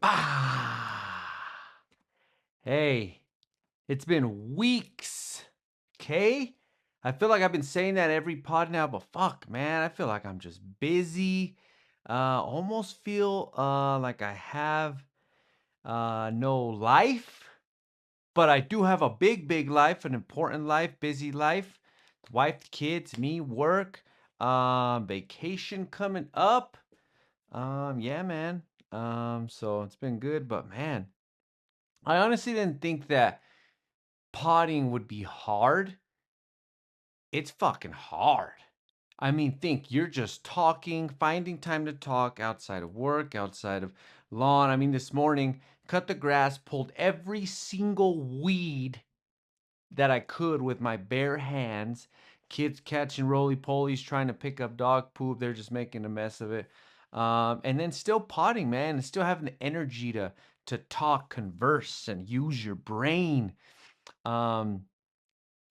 Ah, hey, it's been weeks. Okay? I feel like I've been saying that every pod now, but fuck, man, I feel like I'm just busy. Almost feel like I have no life, but I do have a big life, an important life, busy life. Wife, kids, me, work, vacation coming up. Yeah, man. So it's been good, but man, I honestly didn't think that potting would be hard. It's fucking hard. I mean, think you're just talking, finding time to talk outside of work, outside of lawn. I mean, this morning, cut the grass, pulled every single weed that I could with my bare hands. Kids catching roly polies, trying to pick up dog poop. They're just making a mess of it. And then still potting, man, and still having the energy to talk, converse, and use your brain. Um,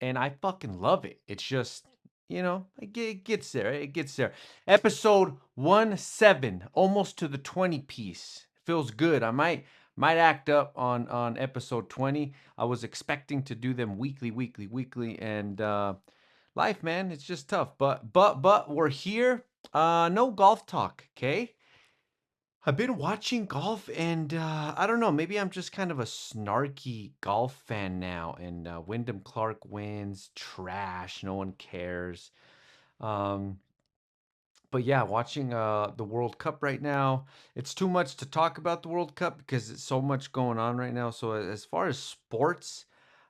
and I fucking love it. It's just, it gets there. It gets there. Episode 1-7, almost to the 20 piece. Feels good. I might act up on episode 20. I was expecting to do them weekly, and life, man, it's just tough. But we're here. No golf talk, okay? I've been watching golf, and I don't know. Maybe I'm just kind of a snarky golf fan now. And Wyndham Clark wins, trash. No one cares. Um, but yeah, watching the World Cup right now. It's too much to talk about the World Cup because it's so much going on right now. So as far as sports,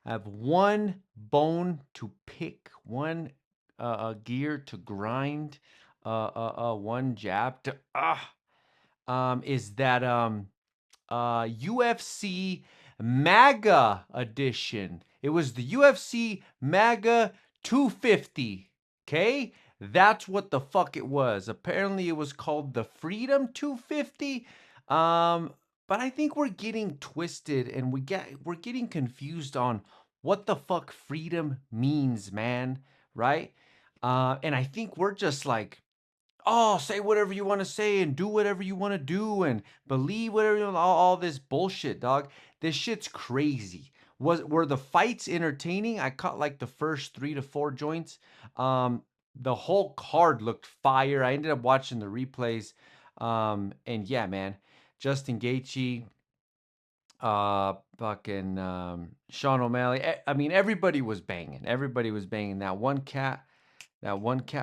I have one bone to pick, one gear to grind, one jab to is that UFC MAGA edition. It was the UFC MAGA 250. Okay? That's what the fuck it was. Apparently it was called the Freedom 250. Um but I think we're getting twisted and we're getting confused on what the fuck freedom means, man, right? And I think we're just like, oh, say whatever you want to say and do whatever you want to do and believe whatever all this bullshit, dog. This shit's crazy. Were the fights entertaining? I caught like the first 3 to 4 joints. The whole card looked fire. I ended up watching the replays. And yeah, man, Justin Gaethje, fucking Sean O'Malley. I mean, everybody was banging. Everybody was banging. That one cat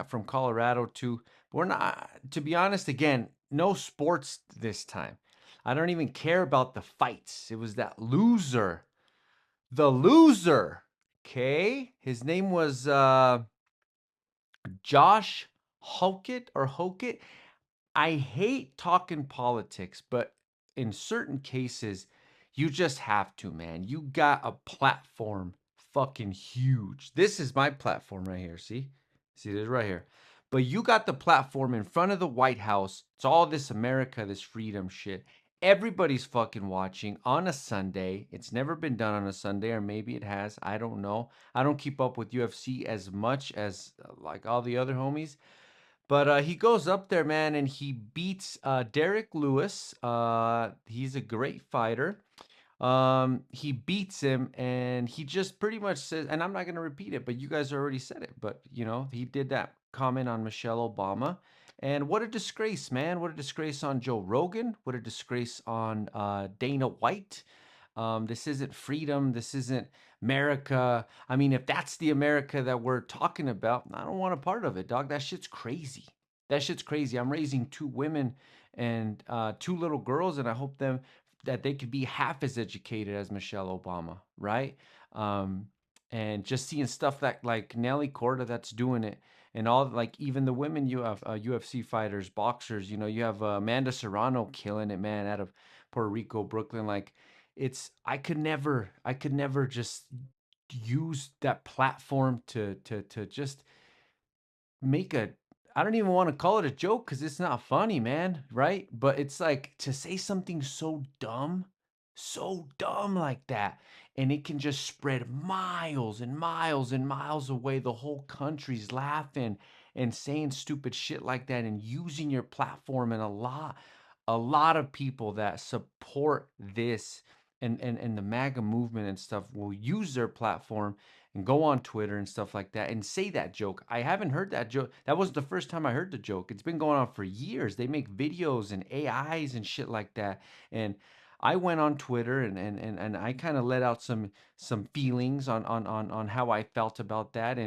from Colorado too. But we're not, to be honest, again, no sports this time. I don't even care about the fights. It was that loser. The loser. Okay? His name was Josh Hokett. I hate talking politics, but in certain cases, you just have to, man. You got a platform fucking huge. This is my platform right here. See? See this right here. But you got the platform in front of the White House. It's all this America, this freedom shit. Everybody's fucking watching on a Sunday. It's never been done on a Sunday, or maybe it has. I don't know. I don't keep up with UFC as much as like all the other homies. But he goes up there, man, and he beats Derek Lewis. He's a great fighter. He beats him, and he just pretty much says, and I'm not going to repeat it, but you guys already said it. But, he did that comment on Michelle Obama. And what a disgrace, man. What a disgrace on Joe Rogan. What a disgrace on Dana White. This isn't freedom. This isn't America. I mean, if that's the America that we're talking about, I don't want a part of it, dog. That shit's crazy. That shit's crazy. I'm raising 2 women and 2 little girls, and I hope that they could be half as educated as Michelle Obama, right? Um, and just seeing stuff that like Nelly Corda that's doing it, and all like even the women you have UFC fighters, boxers. You have Amanda Serrano killing it, man, out of Puerto Rico, Brooklyn. Like I could never just use that platform to just make a, I don't even want to call it a joke because it's not funny, man, right? But it's like to say something so dumb like that, and it can just spread miles and miles and miles away. The whole country's laughing and saying stupid shit like that and using your platform in a lot of people that support this and the MAGA movement and stuff will use their platform and go on Twitter and stuff like that and say that joke. I haven't heard that joke. That wasn't the first time I heard the joke. It's been going on for years. They make videos and AIs and shit like that. And I went on Twitter and I kind of let out some feelings on how I felt about that.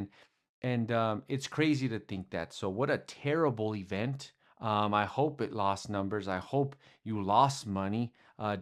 And it's crazy to think that. So what a terrible event. I hope it lost numbers. I hope you lost money,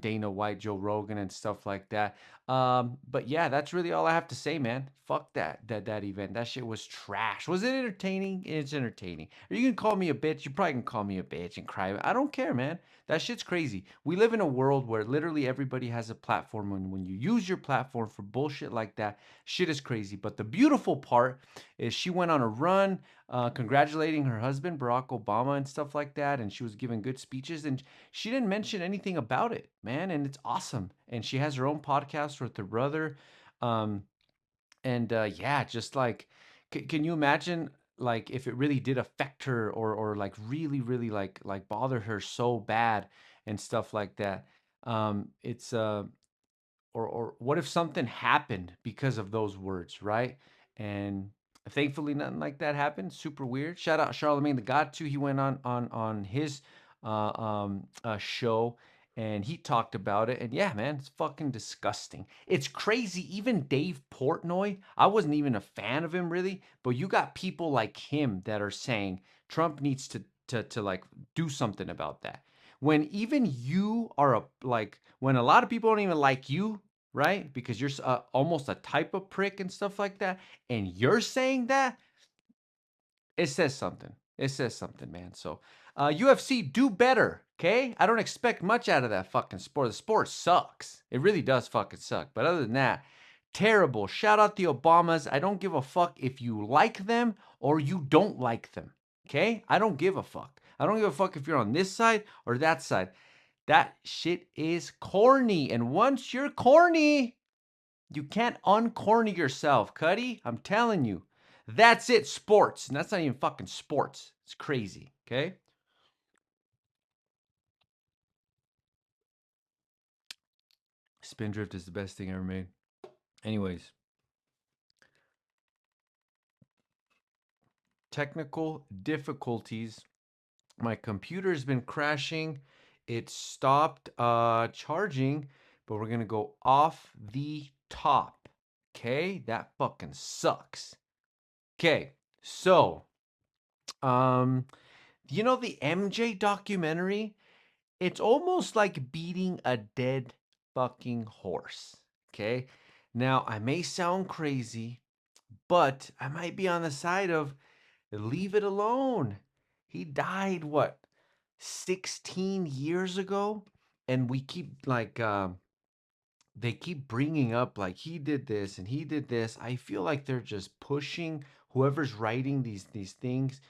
Dana White, Joe Rogan, and stuff like that. But yeah, that's really all I have to say, man. Fuck that event. That shit was trash. Was it entertaining? It's entertaining. Or you can call me a bitch. You probably can call me a bitch and cry. I don't care, man. That shit's crazy. We live in a world where literally everybody has a platform. When you use your platform for bullshit like that, shit is crazy. But the beautiful part is she went on a run, congratulating her husband Barack Obama and stuff like that, and she was giving good speeches, and she didn't mention anything about it, man, and it's awesome. And she has her own podcast with her brother, um, and yeah, just like, can you imagine? Like if it really did affect her or like really like bother her so bad and stuff like that. It's or what if something happened because of those words, right? And thankfully nothing like that happened. Super weird. Shout out Charlemagne the God too. He went on his show and he talked about it. And yeah, man, it's fucking disgusting. It's crazy. Even Dave Portnoy, I wasn't even a fan of him really, but you got people like him that are saying Trump needs to like do something about that. When even you are like when a lot of people don't even like you, right? Because you're almost a type of prick and stuff like that, and you're saying that, it says something. It says something, man. So, UFC, do better, okay? I don't expect much out of that fucking sport. The sport sucks. It really does fucking suck. But other than that, terrible. Shout out the Obamas. I don't give a fuck if you like them or you don't like them, okay? I don't give a fuck. I don't give a fuck if you're on this side or that side. That shit is corny. And once you're corny, you can't uncorny yourself, Cuddy. I'm telling you. That's it, sports. And that's not even fucking sports. It's crazy, okay? Spindrift is the best thing ever made. Anyways, technical difficulties. My computer's been crashing. It stopped charging, but we're gonna go off the top. Okay? That fucking sucks. Okay, so um the MJ documentary? It's almost like beating a dead fucking horse. Okay. Now, I may sound crazy, but I might be on the side of leave it alone. He died, what, 16 years ago? And we keep like, they keep bringing up like he did this and he did this. I feel like they're just pushing whoever's writing these things.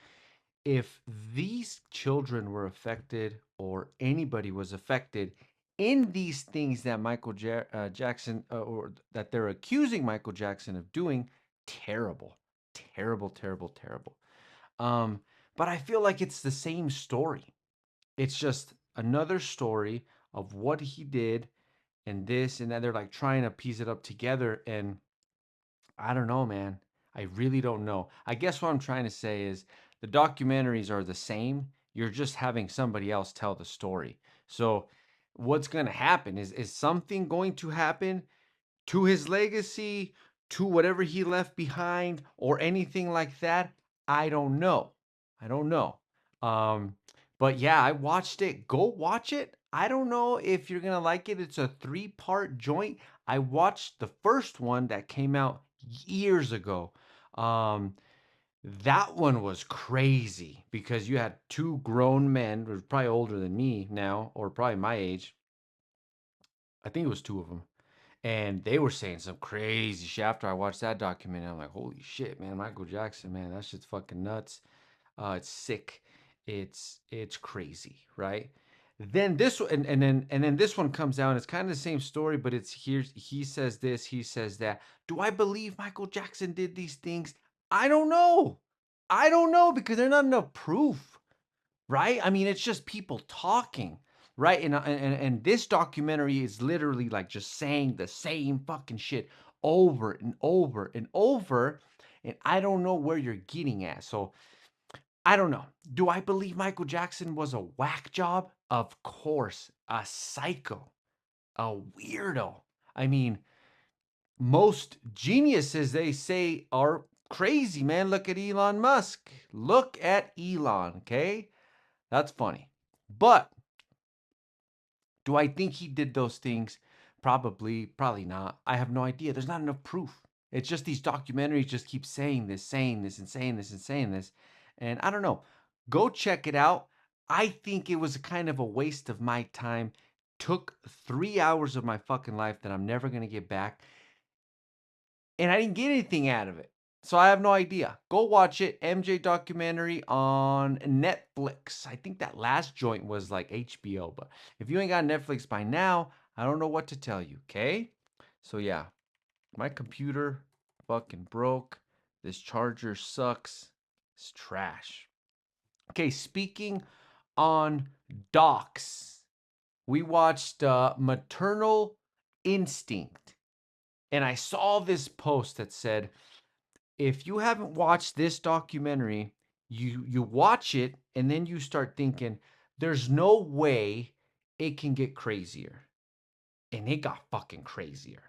If these children were affected or anybody was affected in these things that Jackson or that they're accusing Michael Jackson of doing, terrible, terrible, terrible, terrible. Um, but I feel like it's the same story. It's just another story of what he did and this and that. They're like trying to piece it up together, and I don't know, man. I really don't know. I guess what I'm trying to say is the documentaries are the same. You're just having somebody else tell the story. So what's going to happen is something going to happen to his legacy, to whatever he left behind, or anything like that? I don't know. I don't know. Um, but yeah, I watched it. Go watch it. I don't know if you're gonna like it. It's a three-part joint. I watched the first one that came out years ago. Um, that one was crazy because you had two grown men, who were probably older than me now, or probably my age. I think it was two of them, and they were saying some crazy shit after I watched that documentary. I'm like, holy shit, man, Michael Jackson, man, that shit's fucking nuts. It's sick. It's crazy, right? Then this and then this one comes out. And it's kind of the same story, but it's here. He says this, he says that. Do I believe Michael Jackson did these things? I don't know. I don't know because there's not enough proof, right? I mean, it's just people talking. right? And this documentary is literally like just saying the same fucking shit over and over and over. And I don't know where you're getting at. So I don't know. Do I believe Michael Jackson was a whack job? Of course. A psycho, a weirdo. I mean, most geniuses, they say, are crazy, man. Look at Elon Musk. Look at Elon, okay? That's funny. But do I think he did those things? Probably, probably not. I have no idea. There's not enough proof. It's just these documentaries just keep saying this, saying this, and saying this, and saying this. And I don't know. Go check it out. I think it was kind of a waste of my time. Took 3 hours of my fucking life that I'm never going to get back. And I didn't get anything out of it. So I have no idea. Go watch it. MJ documentary on Netflix. I think that last joint was like HBO, but if you ain't got Netflix by now, I don't know what to tell you, okay? So yeah, my computer fucking broke. This charger sucks. It's trash. Okay, speaking on docs, we watched Maternal Instinct. And I saw this post that said, if you haven't watched this documentary, you watch it and then you start thinking, there's no way it can get crazier. And it got fucking crazier.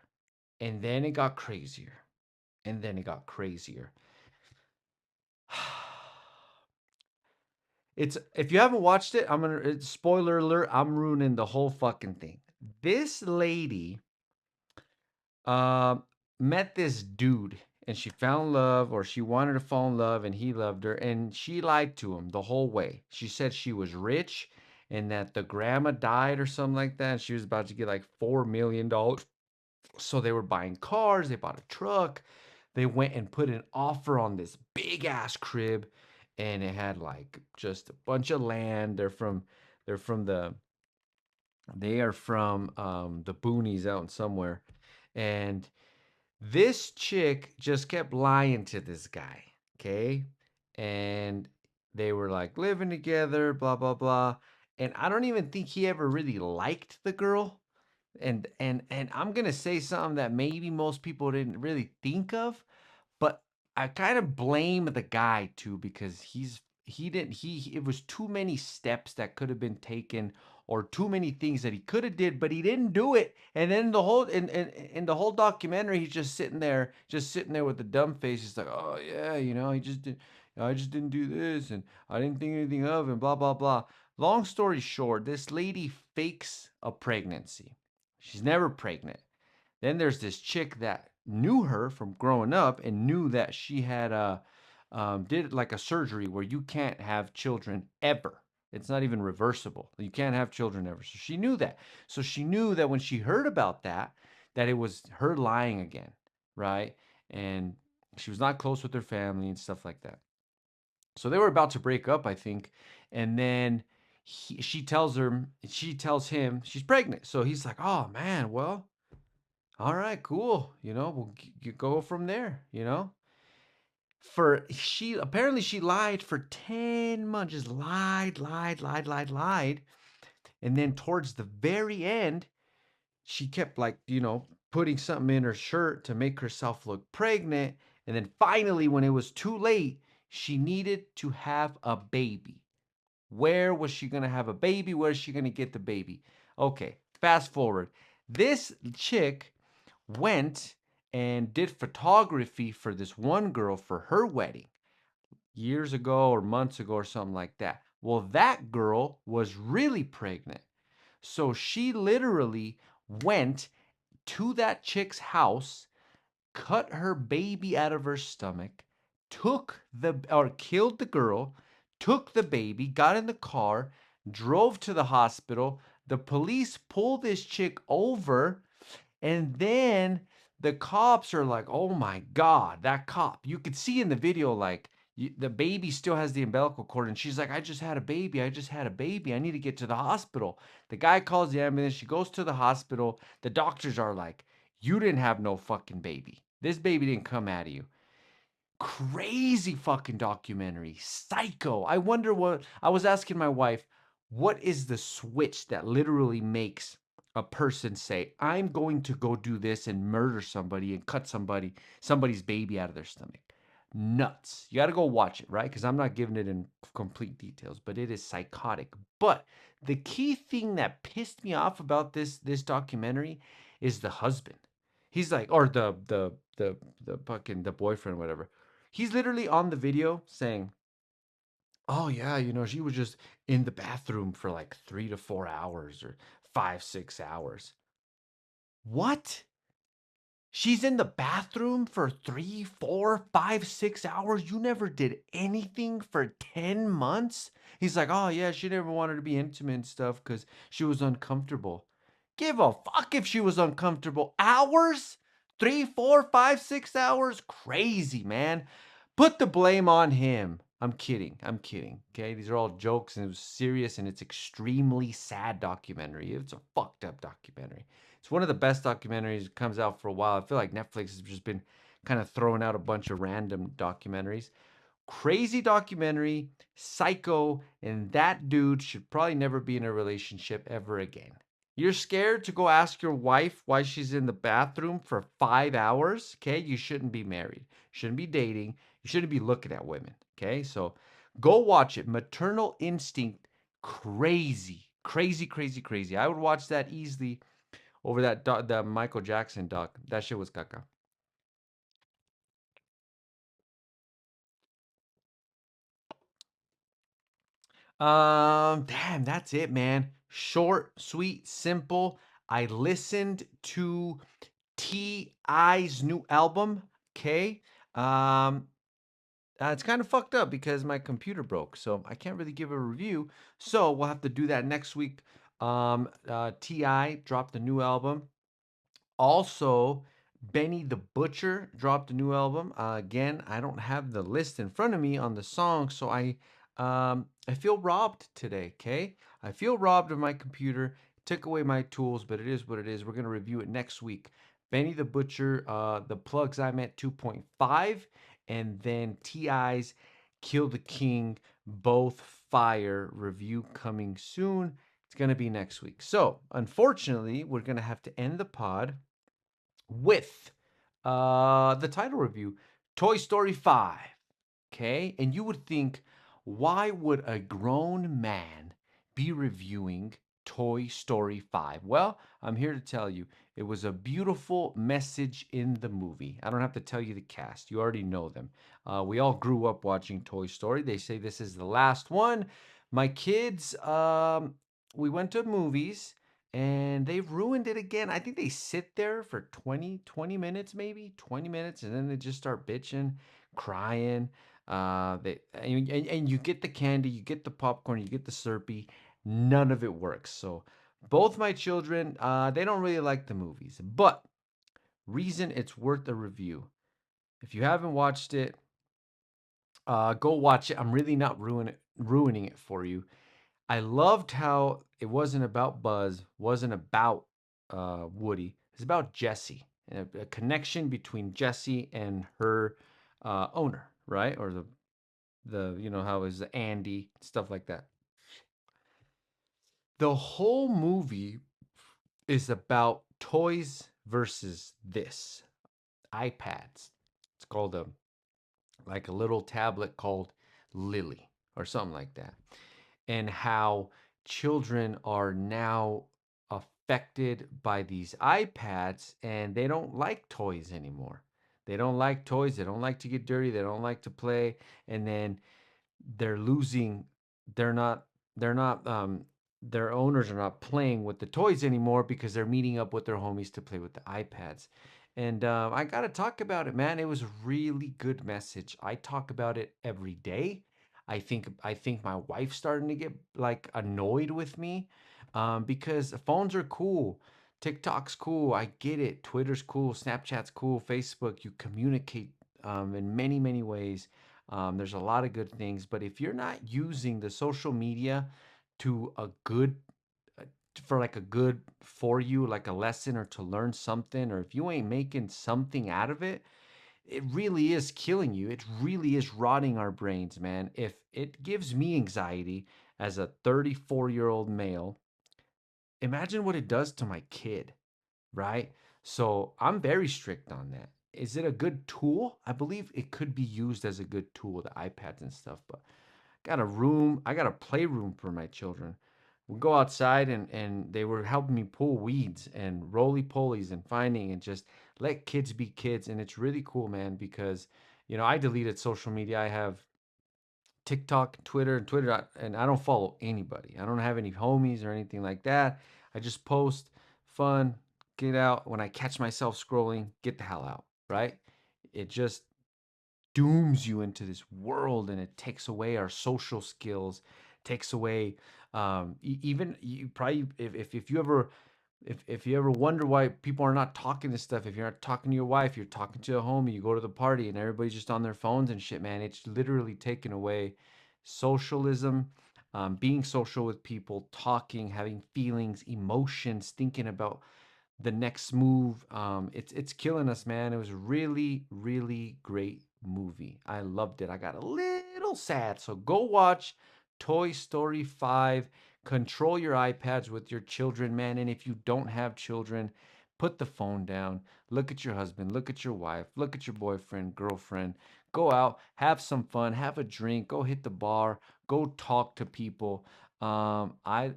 And then it got crazier. And then it got crazier. It's if you haven't watched it, spoiler alert, I'm ruining the whole fucking thing. This lady um, met this dude and she found love, or she wanted to fall in love and he loved her, and she lied to him the whole way. She said she was rich and that the grandma died or something like that, and she was about to get like $4 million. So they were buying cars, they bought a truck, they went and put an offer on this big ass crib, and it had like just a bunch of land. They're from the boonies out in somewhere. And this chick just kept lying to this guy, okay? And they were like living together, blah blah blah. And I don't even think he ever really liked the girl. And I'm gonna say something that maybe most people didn't really think of, but I kind of blame the guy too, because he didn't he it was too many steps that could have been taken, or too many things that he could have did, but he didn't do it. And then in the whole documentary, he's just sitting there with a dumb face. He's like, oh yeah, he just did. I just didn't do this, and I didn't think anything of, and blah blah blah. Long story short, this lady fakes a pregnancy. She's never pregnant. Then there's this chick that knew her from growing up and knew that she had did like a surgery where you can't have children ever. It's not even reversible. You can't have children ever. So she knew that. So she knew that when she heard about that, that it was her lying again, right? And she was not close with her family and stuff like that. So they were about to break up, I think, and then she tells him she's pregnant. So he's like, "Oh man, well, all right, cool. We'll go from there. For she apparently she lied for 10 months, just lied, lied, lied, lied, lied. And then towards the very end, she kept like, putting something in her shirt to make herself look pregnant. And then finally, when it was too late, she needed to have a baby. Where was she going to have a baby? Where is she going to get the baby? Okay, fast forward. This chick went and did photography for this one girl for her wedding years ago or months ago or something like that. Well, that girl was really pregnant. So she literally went to that chick's house, cut her baby out of her stomach, killed the girl, took the baby, got in the car, drove to the hospital. The police pull this chick over, and then the cops are like, oh my God, that cop. You could see in the video, like, the baby still has the umbilical cord, and she's like, I just had a baby. I just had a baby. I need to get to the hospital. The guy calls the ambulance. She goes to the hospital. The doctors are like, you didn't have no fucking baby. This baby didn't come out of you. Crazy fucking documentary. Psycho. I wonder what I was asking my wife, What is the switch that literally makes a person say, I'm going to go do this and murder somebody and cut somebody's baby out of their stomach? Nuts. You got to go watch it, right? Because I'm not giving it in complete details, but it is psychotic. But the key thing that pissed me off about this documentary is the husband. He's like, or the fucking the boyfriend, whatever. He's literally on the video saying, oh yeah, she was just in the bathroom for like 3 to 4 hours or 5, 6 hours. What? She's in the bathroom for 3, 4, 5, 6 hours. You never did anything for 10 months? He's like, oh yeah, she never wanted to be intimate and stuff because she was uncomfortable. Give a fuck if she was uncomfortable. Hours? 3, 4, 5, 6 hours? Crazy, man. Put the blame on him. I'm kidding. I'm kidding. Okay, these are all jokes, and it was serious, and it's extremely sad documentary. It's a fucked up documentary. It's one of the best documentaries that comes out for a while. I feel like Netflix has just been kind of throwing out a bunch of random documentaries. Crazy documentary, psycho, and that dude should probably never be in a relationship ever again. You're scared to go ask your wife why she's in the bathroom for 5 hours? Okay, you shouldn't be married. You shouldn't be dating. You shouldn't be looking at women. Okay, so go watch it. Maternal Instinct, crazy, crazy, crazy, crazy. I would watch that easily over the Michael Jackson doc. That shit was caca. Damn, that's it, man. Short, sweet, simple. I listened to T.I.'s new album. Okay. Um, it's kind of fucked up because my computer broke, so I can't really give a review. So we'll have to do that next week. Ti dropped a new album. Also, Benny the Butcher dropped a new album. Again, I don't have the list in front of me on the song, so I feel robbed today. Okay, I feel robbed of my computer. Took away my tools, but it is what it is. We're gonna review it next week. Benny the Butcher, the plugs I met 2.5, and then Ti's Kill the King, both fire. Review coming soon. It's gonna be next week. So unfortunately, we're gonna have to end the pod with the title review, Toy Story 5. Okay? And you would think, why would a grown man be reviewing Toy Story 5? Well, I'm here to tell you, it was a beautiful message in the movie. I don't have to tell you the cast, you already know them. We all grew up watching Toy Story. They say this is the last one. My kids, we went to movies and they've ruined it again. I think they sit there for 20 minutes, maybe 20 minutes, and then they just start bitching, crying. And you get the candy, you get the popcorn, you get the Slurpee. None of it works. So both my children, they don't really like the movies, but reason it's worth a review. If you haven't watched it, go watch it. I'm really not ruining it for you. I loved how it wasn't about Buzz, wasn't about Woody. It's about Jessie, a connection between Jessie and her owner, right? Or the how is Andy, stuff like that. The whole movie is about toys versus this iPads. It's called a like a little tablet called Lily or something like that. And how children are now affected by these iPads and they don't like toys anymore. They don't like toys, they don't like to get dirty, they don't like to play, and then they're losing they're not they're not their owners are not playing with the toys anymore because they're meeting up with their homies to play with the iPads. And I gotta talk about it, man. It was a really good message. I talk about it every day. I think my wife's starting to get like annoyed with me, because phones are cool. TikTok's cool. I get it. Twitter's cool. Snapchat's cool. Facebook, you communicate in many, many ways. There's a lot of good things, but if you're not using the social media to a good uh, for like a good for you, like a lesson or to learn something, or if you ain't making something out of it, it really is killing you. It really is rotting our brains, man. If it gives me anxiety, as a 34-year-old male, imagine what it does to my kid, right? So I'm very strict on that. Is it a good tool? I believe it could be used as a good tool, the iPads and stuff, but I got a playroom for my children. We go outside and they were helping me pull weeds and roly polies and finding and just let kids be kids. And it's really cool, man, because I deleted social media. I have TikTok, Twitter, and I don't follow anybody. I don't have any homies or anything like that. I just post fun, get out. When I catch myself scrolling, get the hell out, right? It just dooms you into this world and it takes away our social skills, takes away even you probably if you ever if you ever wonder why people are not talking to stuff, if you're not talking to your wife, you're talking to a homie, you go to the party and everybody's just on their phones and shit, man, it's literally taken away socialism, being social with people, talking, having feelings, emotions, thinking about the next move. It's killing us, man. It was a really, really great movie. I loved it. I got a little sad. So go watch Toy Story 5. Control your iPads with your children, man. And if you don't have children, put the phone down. Look at your husband, look at your wife, look at your boyfriend, girlfriend. Go out, have some fun, have a drink, go hit the bar, go talk to people. I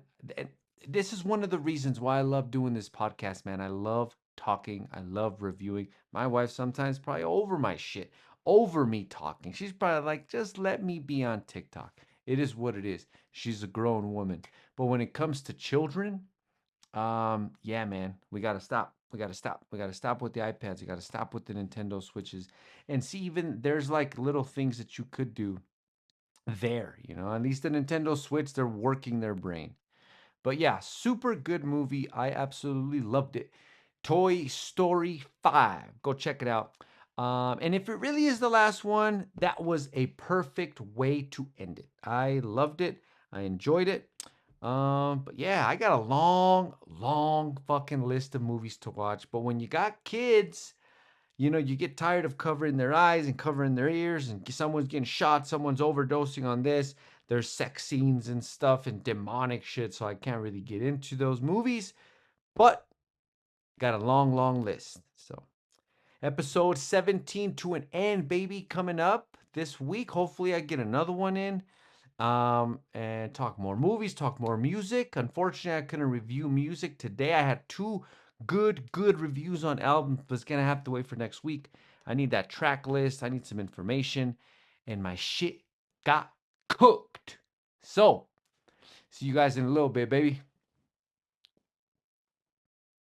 this is one of the reasons why I love doing this podcast, man. I love talking. I love reviewing. My wife sometimes probably over my shit, over me talking. She's probably like, just let me be on TikTok. It is what it is. She's a grown woman. But when it comes to children, yeah, man, we gotta stop. We gotta stop. We gotta stop with the iPads. We gotta stop with the Nintendo Switches. And see, even there's like little things that you could do there. At least the Nintendo Switch, they're working their brain. But yeah, super good movie. I absolutely loved it. Toy Story 5. Go check it out. And if it really is the last one, that was a perfect way to end it. I loved it. I enjoyed it. But yeah, I got a long, long fucking list of movies to watch. But when you got kids, you get tired of covering their eyes and covering their ears, and someone's getting shot, someone's overdosing on this. There's sex scenes and stuff and demonic shit, so I can't really get into those movies. But got a long, long list. So, episode 17 to an end, baby, coming up this week. Hopefully, I get another one in. And talk more movies, talk more music. Unfortunately, I couldn't review music today. I had two good reviews on albums, but it's gonna have to wait for next week. I need that track list. I need some information, and my shit got cooked. So, see you guys in a little bit, baby.